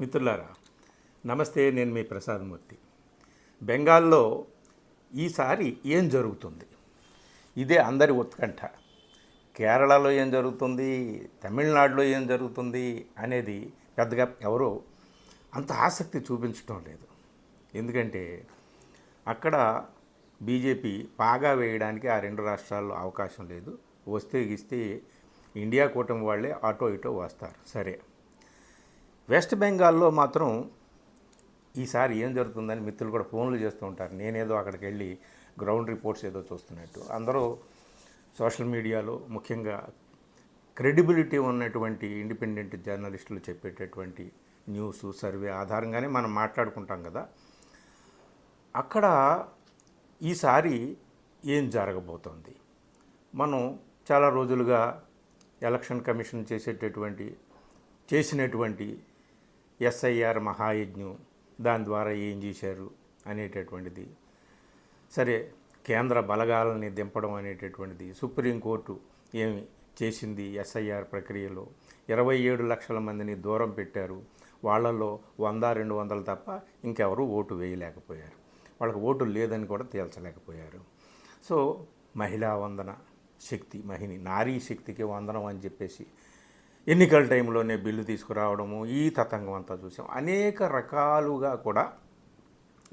మిత్రులారా నమస్తే, నేను మీ ప్రసాదమూర్తి. బెంగాల్లో ఈసారి ఏం జరుగుతుంది, ఇదే అందరి ఉత్కంఠ. కేరళలో ఏం జరుగుతుంది, తమిళనాడులో ఏం జరుగుతుంది అనేది పెద్దగా ఎవరో అంత ఆసక్తి చూపించడం లేదు. ఎందుకంటే అక్కడ బీజేపీ పాగా వేయడానికి ఆ రెండు రాష్ట్రాల్లో అవకాశం లేదు. వస్తే గిస్తే ఇండియా కూటమి వాళ్ళే అటో ఇటో వస్తారు. సరే, వెస్ట్ బెంగాల్లో మాత్రం ఈసారి ఏం జరుగుతుందని మిత్రులు కూడా ఫోన్లు చేస్తూ ఉంటారు. నేనేదో అక్కడికి వెళ్ళి గ్రౌండ్ రిపోర్ట్స్ ఏదో చూస్తున్నట్టు. అందరూ సోషల్ మీడియాలో ముఖ్యంగా క్రెడిబిలిటీ ఉన్నటువంటి ఇండిపెండెంట్ జర్నలిస్టులు చెప్పేటటువంటి న్యూస్ సర్వే ఆధారంగానే మనం మాట్లాడుకుంటాం కదా. అక్కడ ఈసారి ఏం జరగబోతోంది, మనం చాలా రోజులుగా ఎలక్షన్ కమిషన్ చేసినటువంటి ఎస్ఐఆర్ మహాయజ్ఞం, దాని ద్వారా ఏం చేశారు అనేటటువంటిది, సరే కేంద్ర బలగాలని దింపడం అనేటటువంటిది, సుప్రీంకోర్టు ఏమి చేసింది ఎస్ఐఆర్ ప్రక్రియలో, 27 లక్షల మందిని దూరం పెట్టారు, వాళ్ళల్లో 100-200 తప్ప ఇంకెవరూ ఓటు వేయలేకపోయారు, వాళ్ళకి ఓటు లేదని కూడా తేల్చలేకపోయారు. సో మహిళా వందన శక్తి, నారీ శక్తికి వందనం అని చెప్పేసి ఎన్నికల టైంలోనే బిల్లు తీసుకురావడము, ఈ తతంగం అంతా చూసాం. అనేక రకాలుగా కూడా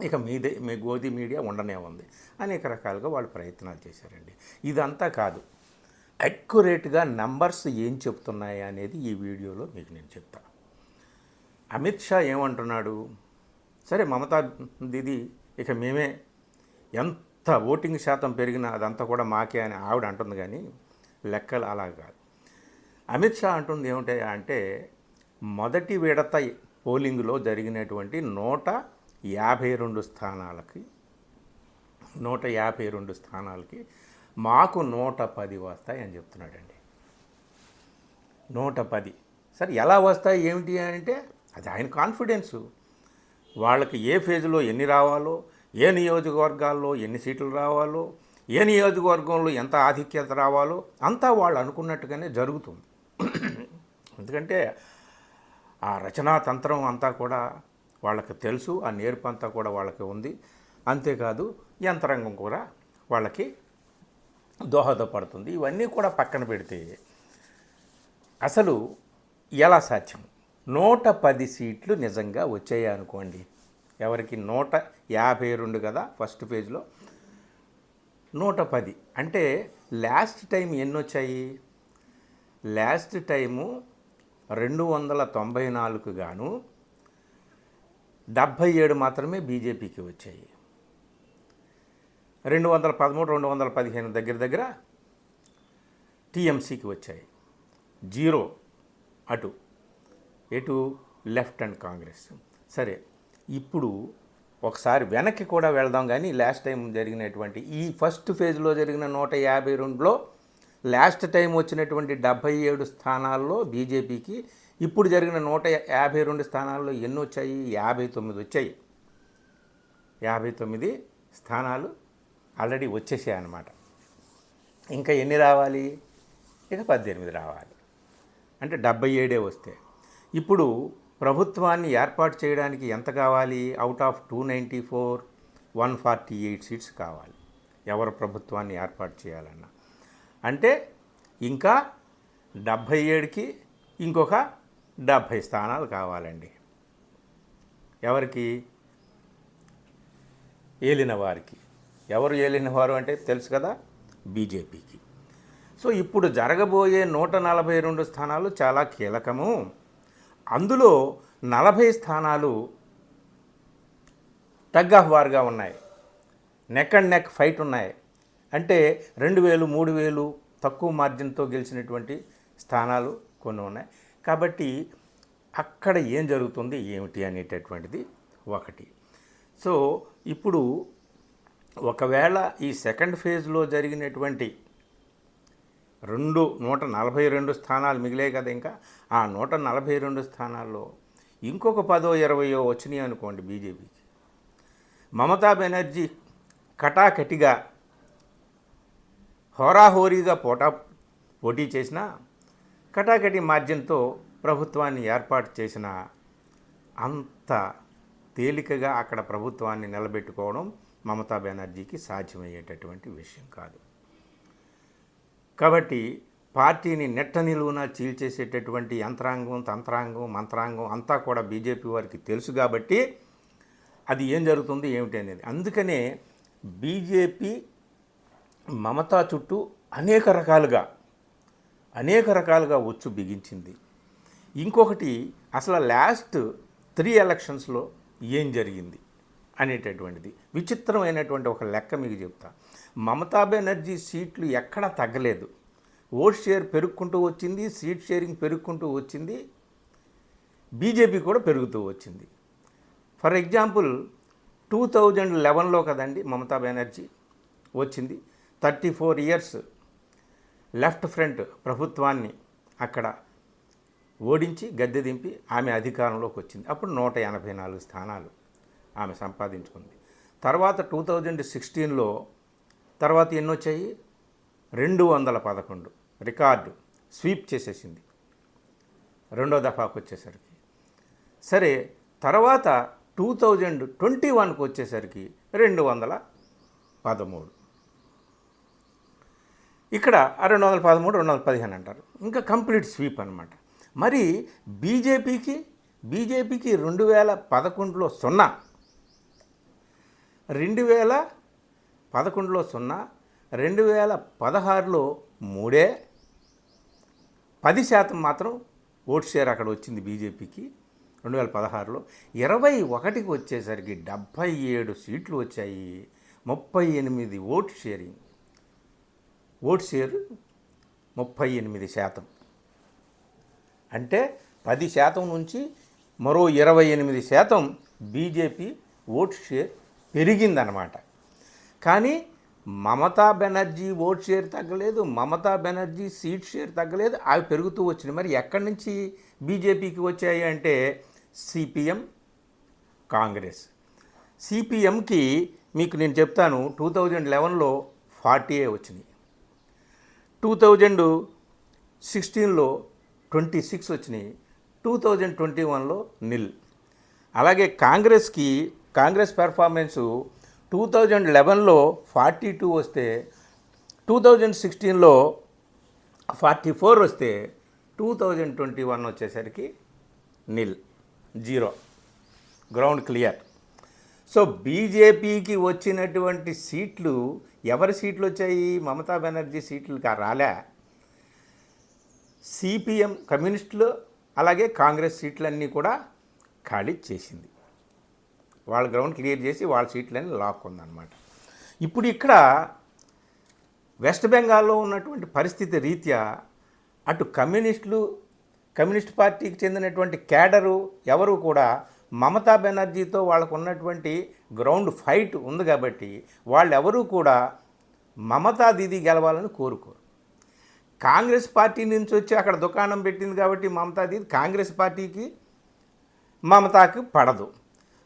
ఇక మీ గోధి మీడియా ఉండనే ఉంది. అనేక రకాలుగా వాళ్ళు ప్రయత్నాలు చేశారండి. ఇదంతా కాదు, అక్యురేట్గా నంబర్స్ ఏం చెప్తున్నాయి అనేది ఈ వీడియోలో మీకు నేను చెప్తా. అమిత్ షా ఏమంటున్నాడు, సరే మమతా దీది ఇక మేమే ఎంత ఓటింగ్ శాతం పెరిగినా అదంతా కూడా మాకే అని ఆవిడ అంటుంది, కానీ లెక్కలు అలా కాదు. అమిత్ షా అంటుంది ఏమిటా అంటే, మొదటి విడత పోలింగ్లో జరిగినటువంటి 152 స్థానాలకి మాకు 110 వస్తాయి అని చెప్తున్నాడండి. 110 సరే ఎలా వస్తాయి ఏమిటి అంటే, అది ఆయన కాన్ఫిడెన్సు. వాళ్ళకి ఏ ఫేజ్లో ఎన్ని రావాలో, ఏ నియోజకవర్గాల్లో ఎన్ని సీట్లు రావాలో, ఏ నియోజకవర్గంలో ఎంత ఆధిక్యత రావాలో అంతా వాళ్ళు అనుకున్నట్టుగానే జరుగుతుంది. ఎందుకంటే ఆ రచనా తంత్రం అంతా కూడా వాళ్ళకి తెలుసు, ఆ నేర్పు అంతా కూడా వాళ్ళకి ఉంది. అంతేకాదు యంత్రాంగం కూడా వాళ్ళకి దోహదపడుతుంది. ఇవన్నీ కూడా పక్కన పెడితే అసలు ఎలా సాధ్యం, 110 సీట్లు నిజంగా వచ్చాయి అనుకోండి, ఎవరికి 152 కదా ఫస్ట్ ఫేజ్లో, 110 అంటే లాస్ట్ టైం ఎన్ని వచ్చాయి, లాస్ట్ టైము 294 గాను 77 మాత్రమే బీజేపీకి వచ్చాయి. 213, 215 దగ్గర టీఎంసీకి వచ్చాయి. 0 ఎటు లెఫ్ట్ అండ్ కాంగ్రెస్. సరే, ఇప్పుడు ఒకసారి వెనక్కి కూడా వెళ్దాం. కానీ లాస్ట్ టైం జరిగినటువంటి ఈ ఫస్ట్ ఫేజ్లో జరిగిన 152లో లాస్ట్ టైం వచ్చినటువంటి 77 స్థానాల్లో బీజేపీకి ఇప్పుడు జరిగిన 152 స్థానాల్లో ఎన్ని వచ్చాయి, 59 వచ్చాయి. 59 స్థానాలు ఆల్రెడీ వచ్చేసాయి అన్నమాట. ఇంకా ఎన్ని రావాలి, ఇక 18 రావాలి, అంటే 77 వస్తే. ఇప్పుడు ప్రభుత్వాన్ని ఏర్పాటు చేయడానికి ఎంత కావాలి, అవుట్ ఆఫ్ 294 148 సీట్స్ కావాలి ఎవరు ప్రభుత్వాన్ని ఏర్పాటు చేయాలన్నా. అంటే ఇంకా 77కి ఇంకొక 70 స్థానాలు కావాలండి. ఎవరికి, ఏలిన వారికి. ఎవరు ఏలినవారు అంటే తెలుసు కదా, బీజేపీకి. సో ఇప్పుడు జరగబోయే 142 స్థానాలు చాలా కీలకము. అందులో 40 స్థానాలు టగ్ ఆఫ్ వార్గా ఉన్నాయి, నెక్ అండ్ నెక్ ఫైట్ ఉన్నాయి. అంటే 2000, 3000 తక్కువ మార్జిన్తో గెలిచినటువంటి స్థానాలు కొన్ని ఉన్నాయి. కాబట్టి అక్కడ ఏం జరుగుతుంది ఏమిటి అనేటటువంటిది ఒకటి. సో ఇప్పుడు ఒకవేళ ఈ సెకండ్ ఫేజ్లో జరిగినటువంటి 142 స్థానాలు మిగిలాయి కదా, ఇంకా ఆ 142 స్థానాల్లో ఇంకొక 10-20 వచ్చినాయి అనుకోండి బీజేపీకి, మమతా బెనర్జీ కటాకటిగా హోరాహోరీగా పోటీ చేసిన కటాకటి మార్జిన్తో ప్రభుత్వాన్ని ఏర్పాటు చేసిన అంత తేలికగా అక్కడ ప్రభుత్వాన్ని నిలబెట్టుకోవడం మమతా బెనర్జీకి సాధ్యమయ్యేటటువంటి విషయం కాదు. కాబట్టి పార్టీని నెట్ట నిలువున చీల్చేసేటటువంటి యంత్రాంగం, తంత్రాంగం, మంత్రాంగం అంతా కూడా బీజేపీ వారికి తెలుసు. కాబట్టి అది ఏం జరుగుతుంది ఏమిటి అనేది. అందుకనే బీజేపీ మమతా చుట్టూ అనేక రకాలుగా ఉచ్చు బిగించింది. ఇంకొకటి, అసలు లాస్ట్ 3 ఎలక్షన్స్లో ఏం జరిగింది అనేటటువంటిది విచిత్రమైనటువంటి ఒక లెక్క మీకు చెప్తా. మమతా బెనర్జీ సీట్లు ఎక్కడా తగ్గలేదు. ఓట్ షేర్ పెరుగుకుంటూ వచ్చింది, సీట్ షేరింగ్ పెరుగుకుంటూ వచ్చింది, బీజేపీ కూడా పెరుగుతూ వచ్చింది. ఫర్ ఎగ్జాంపుల్ 2011లో కదండి మమతా బెనర్జీ వచ్చింది. 34 ఇయర్స్ లెఫ్ట్ ఫ్రంట్ ప్రభుత్వాన్ని అక్కడ ఓడించి గద్దె దింపి ఆమె అధికారంలోకి వచ్చింది. అప్పుడు 184 స్థానాలు ఆమె సంపాదించుకుంది. తర్వాత 2016లో తర్వాత ఎన్ని వచ్చాయి? 211 రికార్డు స్వీప్ చేసేసింది రెండో దఫాకు వచ్చేసరికి. సరే, తర్వాత 2021కు వచ్చేసరికి 213. ఇక్కడ 213, 215 అంటారు. ఇంకా కంప్లీట్ స్వీప్ అనమాట. మరి బీజేపీకి 2011లో 0, 2011లో 0, 2016లో 3, 10% మాత్రం ఓట్ షేర్ అక్కడ వచ్చింది బీజేపీకి 2016లో. 21కి వచ్చేసరికి 77 సీట్లు వచ్చాయి, 38 ఓట్ షేర్ 38%. అంటే 10% నుంచి మరో 28% బీజేపీ ఓట్ షేర్ పెరిగిందనమాట. కానీ మమతా బెనర్జీ ఓట్ షేర్ తగ్గలేదు, మమతా బెనర్జీ సీట్ షేర్ తగ్గలేదు, అవి పెరుగుతూ వచ్చినాయి. మరి ఎక్కడి నుంచి బీజేపీకి వచ్చాయి అంటే సిపిఎం, కాంగ్రెస్. సిపిఎంకి మీకు నేను చెప్తాను, 2011లో 40 వచ్చినాయి, 2016లో 26 వచ్చినాయి, 2021లో 0. అలాగే కాంగ్రెస్ పెర్ఫార్మెన్సు 2011లో 42 వస్తే 2016లో 44 వస్తే 2021 వచ్చేసరికి 0, గ్రౌండ్ క్లియర్. సో బీజేపీకి వచ్చినటువంటి సీట్లు, ఎవరి సీట్లు వచ్చాయి? మమతా బెనర్జీ సీట్లు రాలే. సిపిఎం కమ్యూనిస్టులు అలాగే కాంగ్రెస్ సీట్లన్నీ కూడా ఖాళీ చేసింది. వాళ్ళ గ్రౌండ్ క్లియర్ చేసి వాళ్ళ సీట్లన్నీ లాక్కుందనమాట. ఇప్పుడు ఇక్కడ వెస్ట్ బెంగాల్లో ఉన్నటువంటి పరిస్థితి రీత్యా అటు కమ్యూనిస్ట్ పార్టీకి చెందినటువంటి క్యాడరు ఎవరు కూడా మమతా బెనర్జీతో వాళ్ళకు ఉన్నటువంటి గ్రౌండ్ ఫైట్ ఉంది కాబట్టి వాళ్ళెవరూ కూడా మమతా దీదీ గెలవాలని కోరుకోరు. కాంగ్రెస్ పార్టీ నుంచి వచ్చి అక్కడ దుకాణం పెట్టింది కాబట్టి మమతా దీదీ, కాంగ్రెస్ పార్టీకి మమతాకి పడదు.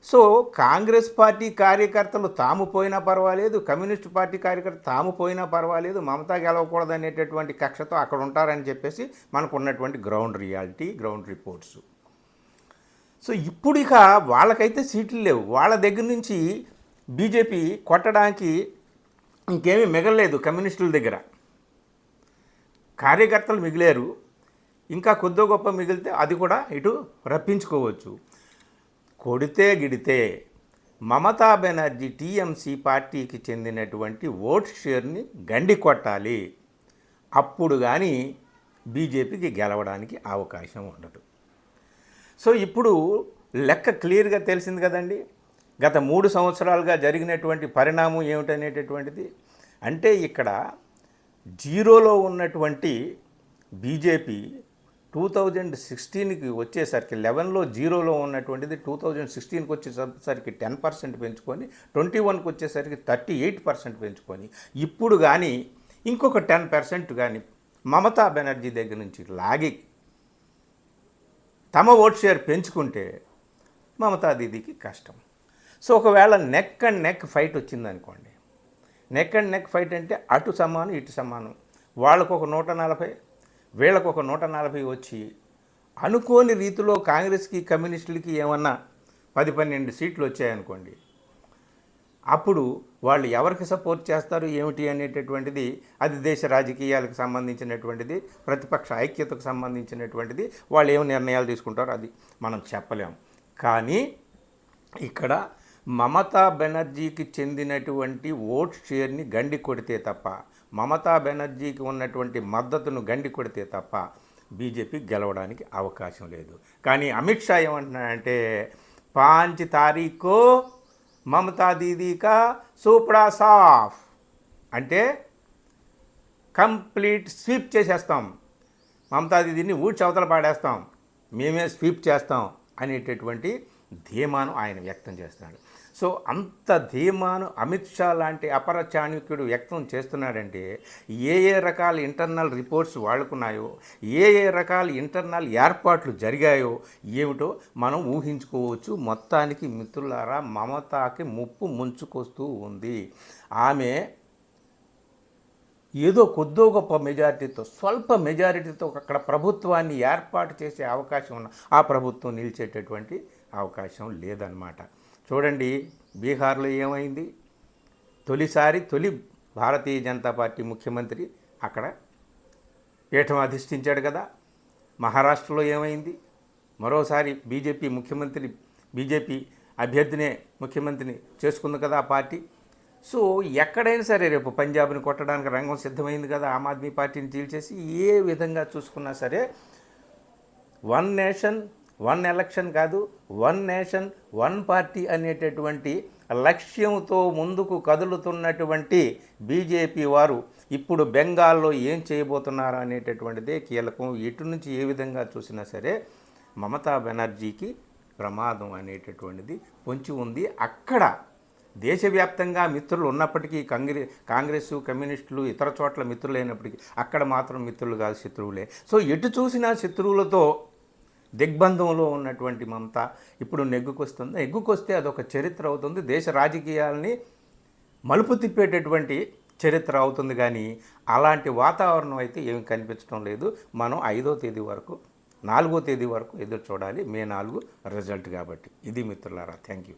సో కాంగ్రెస్ పార్టీ కార్యకర్తలు తాము పోయినా పర్వాలేదు, కమ్యూనిస్ట్ పార్టీ కార్యకర్తలు తాము పోయినా పర్వాలేదు, మమతా గెలవకూడదు అనేటటువంటి కక్షతో అక్కడ ఉంటారని చెప్పేసి మనకు ఉన్నటువంటి ground reality, ground reports. So ఇప్పుడు ఇక వాళ్ళకైతే సీట్లు లేవు. వాళ్ళ దగ్గర నుంచి బీజేపీ కొట్టడానికి ఇంకేమీ మిగలలేదు. కమ్యూనిస్టుల దగ్గర కార్యకర్తలు మిగిలేరు, ఇంకా కొద్దో గొప్ప మిగిలితే అది కూడా ఇటు రప్పించుకోవచ్చు. కొడితే గిడితే మమతా బెనర్జీ టీఎంసీ పార్టీకి చెందినటువంటి ఓట్ షేర్ని గండి కొట్టాలి, అప్పుడు కానీ బీజేపీకి గెలవడానికి అవకాశం ఉండదు. సో ఇప్పుడు లెక్క క్లియర్గా తెలిసింది కదండి, గత 3 సంవత్సరాలుగా జరిగినటువంటి పరిణామం ఏమిటనేటటువంటిది. అంటే ఇక్కడ 0లో ఉన్నటువంటి బీజేపీ 2016కి వచ్చేసరికి 11లో 0లో ఉన్నటువంటిది 2016కి వచ్చేసరికి 10% పెంచుకొని 21కి వచ్చేసరికి 38% పెంచుకొని ఇప్పుడు కానీ ఇంకొక 10% కానీ మమతా బెనర్జీ దగ్గర నుంచి లాగి తమ ఓట్ షేర్ పెంచుకుంటే మమతా దీదీకి కష్టం. సో ఒకవేళ నెక్ అండ్ నెక్ ఫైట్ వచ్చిందనుకోండి, నెక్ అండ్ నెక్ ఫైట్ అంటే అటు సమానం ఇటు సమానం, వాళ్ళకు ఒక 140 వీళ్ళకు ఒక 140 వచ్చి అనుకోని రీతిలో కాంగ్రెస్కి కమ్యూనిస్టులకి ఏమన్నా 10-12 సీట్లు వచ్చాయనుకోండి, అప్పుడు వాళ్ళు ఎవరికి సపోర్ట్ చేస్తారు ఏమిటి అనేటటువంటిది అది దేశ రాజకీయాలకు సంబంధించినటువంటిది, ప్రతిపక్ష ఐక్యతకు సంబంధించినటువంటిది. వాళ్ళు ఏమి నిర్ణయాలు తీసుకుంటారో అది మనం చెప్పలేం. కానీ ఇక్కడ మమతా బెనర్జీకి చెందినటువంటి ఓట్ షేర్ని గండి కొడితే తప్ప, మమతా బెనర్జీకి ఉన్నటువంటి మద్దతును గండి కొడితే తప్ప బీజేపీ గెలవడానికి అవకాశం లేదు. కానీ అమిత్ షా ఏమంటున్నాడంటే 5 తారీఖు మమతా దీదీకా సూపడా సాఫ్, అంటే కంప్లీట్ స్వీప్ చేసేస్తాం, మమతా దీదీని ఊడ్చి అవతల పాడేస్తాం, మేమే స్వీప్ చేస్తాం అనేటటువంటి ధీమాను ఆయన వ్యక్తం చేస్తున్నాడు. సో అంత ధీమాను అమిత్ షా లాంటి అపర చాణక్యుడు వ్యక్తం చేస్తున్నాడంటే ఏ రకాల ఇంటర్నల్ రిపోర్ట్స్ వాళ్ళకున్నాయో, ఏ రకాల ఇంటర్నల్ ఏర్పాట్లు జరిగాయో ఏమిటో మనం ఊహించుకోవచ్చు. మొత్తానికి మిత్రులారా, మమతాకి ముప్పు ముంచుకొస్తూ ఉంది. ఆమె ఏదో కొద్దో గొప్ప మెజారిటీతో, స్వల్ప మెజారిటీతో అక్కడ ప్రభుత్వాన్ని ఏర్పాటు చేసే అవకాశం ఉన్న ఆ ప్రభుత్వం నిలిచేటటువంటి అవకాశం లేదన్నమాట. చూడండి బీహార్లో ఏమైంది, తొలి భారతీయ జనతా పార్టీ ముఖ్యమంత్రి అక్కడ పీఠం అధిష్ఠించాడు కదా. మహారాష్ట్రలో ఏమైంది, మరోసారి బీజేపీ అభ్యర్థినే ముఖ్యమంత్రిని చేసుకుంది కదా ఆ పార్టీ. సో ఎక్కడైనా సరే రేపు పంజాబ్ని కొట్టడానికి రంగం సిద్ధమైంది కదా ఆమ్ ఆద్మీ పార్టీని చీల్చేసి. ఏ విధంగా చూసుకున్నా సరే వన్ నేషన్ వన్ ఎలక్షన్ కాదు, వన్ నేషన్ వన్ పార్టీ అనేటటువంటి లక్ష్యంతో ముందుకు కదులుతున్నటువంటి బీజేపీ వారు ఇప్పుడు బెంగాల్లో ఏం చేయబోతున్నారు అనేటటువంటిదే కీలకం. ఎటు నుంచి ఏ విధంగా చూసినా సరే మమతా బెనర్జీకి ప్రమాదం అనేటటువంటిది పొంచి ఉంది. అక్కడ దేశవ్యాప్తంగా మిత్రులు ఉన్నప్పటికీ కాంగ్రెస్ కమ్యూనిస్టులు ఇతర చోట్ల మిత్రులు అయినప్పటికీ అక్కడ మాత్రం మిత్రులు కాదు, శత్రువులే. సో ఎటు చూసినా శత్రువులతో దిగ్బంధంలో ఉన్నటువంటి మమత ఇప్పుడు నెగ్గుకొస్తే అదొక చరిత్ర అవుతుంది, దేశ రాజకీయాలని మలుపు తిప్పేటటువంటి చరిత్ర అవుతుంది. కానీ అలాంటి వాతావరణం అయితే ఏమి కనిపించడం లేదు. మనం 5వ తేదీ వరకు 4వ తేదీ వరకు ఎదురు చూడాలి, మే 4 రిజల్ట్ కాబట్టి. ఇది మిత్రులారా, థ్యాంక్ యూ.